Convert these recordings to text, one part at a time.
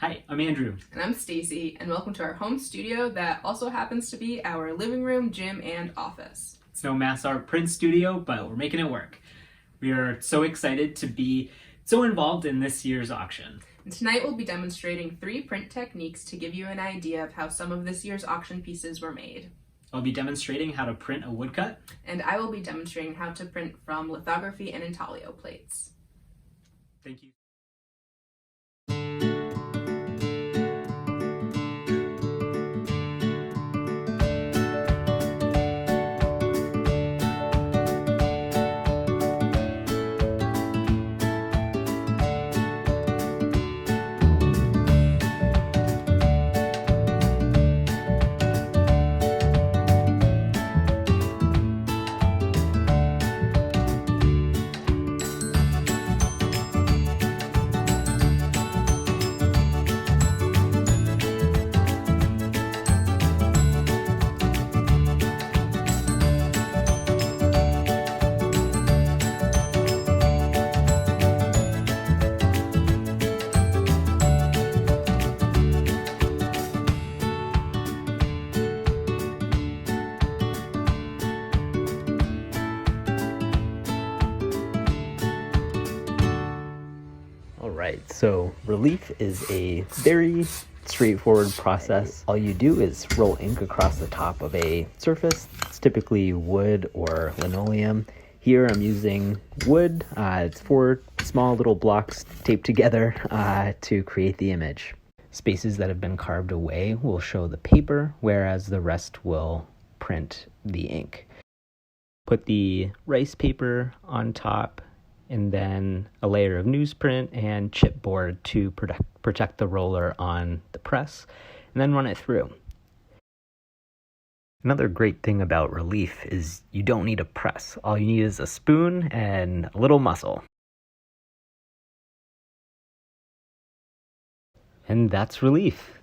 Hi, I'm Andrew. And I'm Stacy, and welcome to our home studio that also happens to be our living room, gym, and office. It's no MassArt print studio, but we're making it work. We are so excited to be so involved in this year's auction. And tonight we'll be demonstrating 3 print techniques to give you an idea of how some of this year's auction pieces were made. I'll be demonstrating how to print a woodcut. And I will be demonstrating how to print from lithography and intaglio plates. Thank you. Alright, so relief is a very straightforward process. All you do is roll ink across the top of a surface. It's typically wood or linoleum. Here I'm using wood. It's 4 small little blocks taped together to create the image. Spaces that have been carved away will show the paper, whereas the rest will print the ink. Put the rice paper on top, and then a layer of newsprint and chipboard to protect the roller on the press, and then run it through. Another great thing about relief is you don't need a press. All you need is a spoon and a little muscle. And that's relief.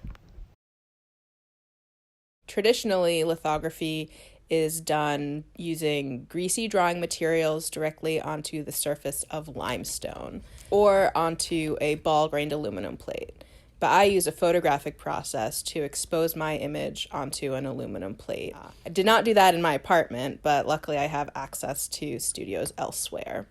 Traditionally, lithography is done using greasy drawing materials directly onto the surface of limestone or onto a ball-grained aluminum plate. But I use a photographic process to expose my image onto an aluminum plate. I did not do that in my apartment, but luckily I have access to studios elsewhere.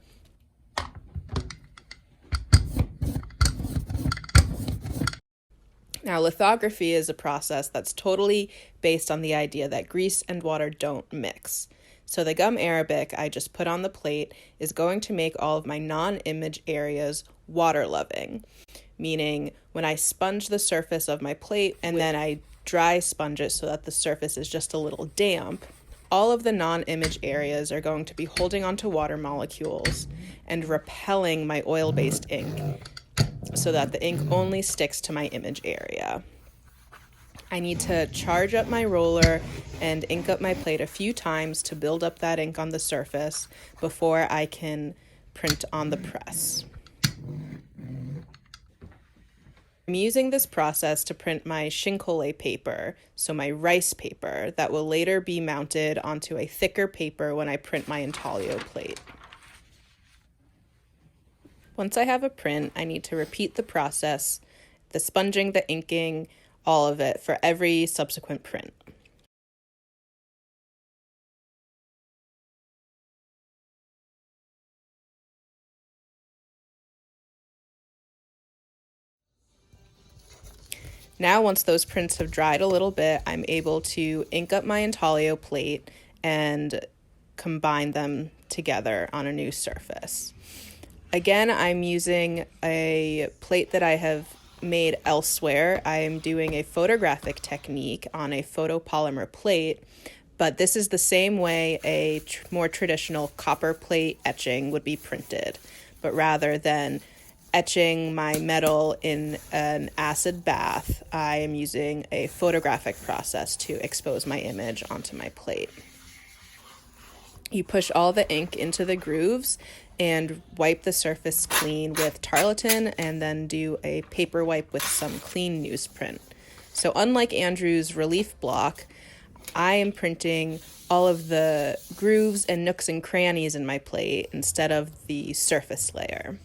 Now, lithography is a process that's totally based on the idea that grease and water don't mix. So the gum arabic I just put on the plate is going to make all of my non-image areas water-loving, meaning when I sponge the surface of my plate and then I dry sponge it so that the surface is just a little damp, all of the non-image areas are going to be holding onto water molecules and repelling my oil-based ink, so that the ink only sticks to my image area. I need to charge up my roller and ink up my plate a few times to build up that ink on the surface before I can print on the press. I'm using this process to print my shinkole paper, so my rice paper, that will later be mounted onto a thicker paper when I print my intaglio plate. Once I have a print, I need to repeat the process, the sponging, the inking, all of it for every subsequent print. Now, once those prints have dried a little bit, I'm able to ink up my intaglio plate and combine them together on a new surface. Again, I'm using a plate that I have made elsewhere. I am doing a photographic technique on a photopolymer plate, but this is the same way a more traditional copper plate etching would be printed. But rather than etching my metal in an acid bath, I am using a photographic process to expose my image onto my plate. You push all the ink into the grooves and wipe the surface clean with tarlatan, and then do a paper wipe with some clean newsprint. So unlike Andrew's relief block, I am printing all of the grooves and nooks and crannies in my plate instead of the surface layer.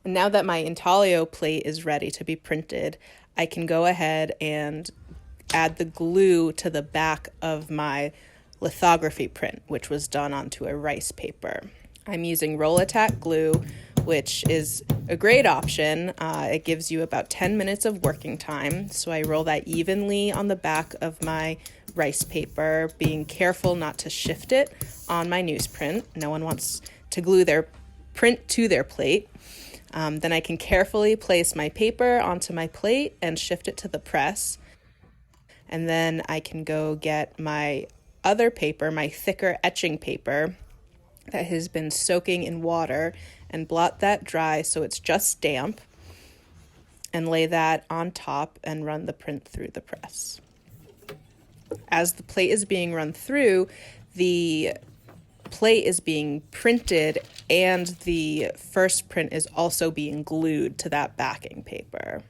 And now that my intaglio plate is ready to be printed, I can go ahead and add the glue to the back of my lithography print, which was done onto a rice paper. I'm using Roll-Attack glue, which is a great option. It gives you about 10 minutes of working time. So I roll that evenly on the back of my rice paper, being careful not to shift it on my newsprint. No one wants to glue their print to their plate. Then I can carefully place my paper onto my plate and shift it to the press. And then I can go get my other paper, my thicker etching paper that has been soaking in water, and blot that dry so it's just damp, and lay that on top and run the print through the press. As the plate is being run through, the plate is being printed and the first print is also being glued to that backing paper.